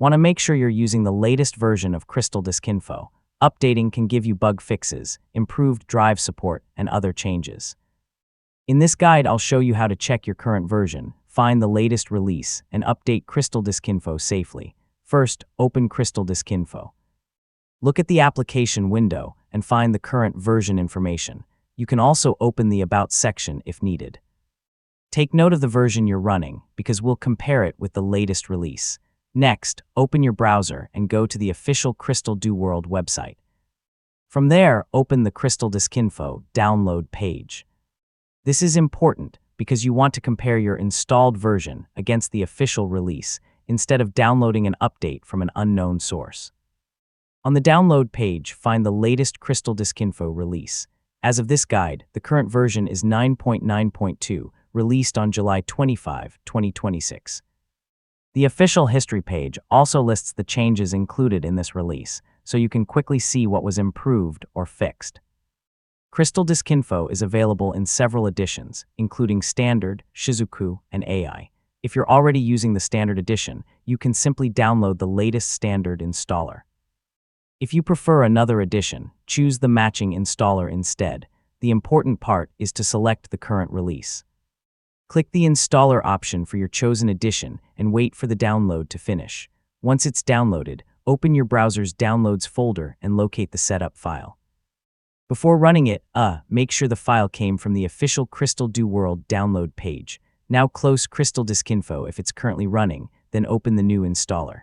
Want to make sure you're using the latest version of CrystalDiskInfo. Updating can give you bug fixes, improved drive support, and other changes. In this guide, I'll show you how to check your current version, find the latest release, and update CrystalDiskInfo safely. First, open CrystalDiskInfo. Look at the application window and find the current version information. You can also open the About section if needed. Take note of the version you're running because we'll compare it with the latest release. Next, open your browser and go to the official CrystalDiskInfo website. From there, open the CrystalDiskInfo download page. This is important because you want to compare your installed version against the official release instead of downloading an update from an unknown source. On the download page, find the latest CrystalDiskInfo release. As of this guide, the current version is 9.9.2, released on July 25, 2026. The official history page also lists the changes included in this release, so you can quickly see what was improved or fixed. CrystalDiskInfo is available in several editions, including Standard, Shizuku, and AI. If you're already using the Standard edition, you can simply download the latest Standard installer. If you prefer another edition, choose the matching installer instead. The important part is to select the current release. Click the installer option for your chosen edition and wait for the download to finish. Once it's downloaded, open your browser's Downloads folder and locate the setup file. Before running it, make sure the file came from the official CrystalDiskInfo download page. Now close CrystalDiskInfo if it's currently running, then open the new installer.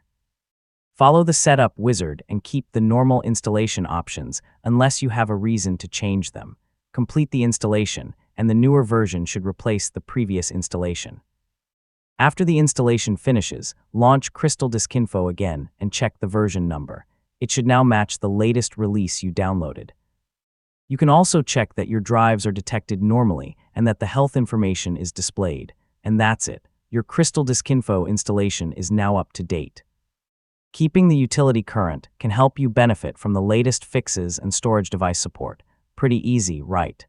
Follow the setup wizard and keep the normal installation options unless you have a reason to change them. Complete the installation, and the newer version should replace the previous installation. After the installation finishes, launch CrystalDiskInfo again and check the version number. It should now match the latest release you downloaded. You can also check that your drives are detected normally and that the health information is displayed. And that's it. Your CrystalDiskInfo installation is now up to date. Keeping the utility current can help you benefit from the latest fixes and storage device support. Pretty easy, right?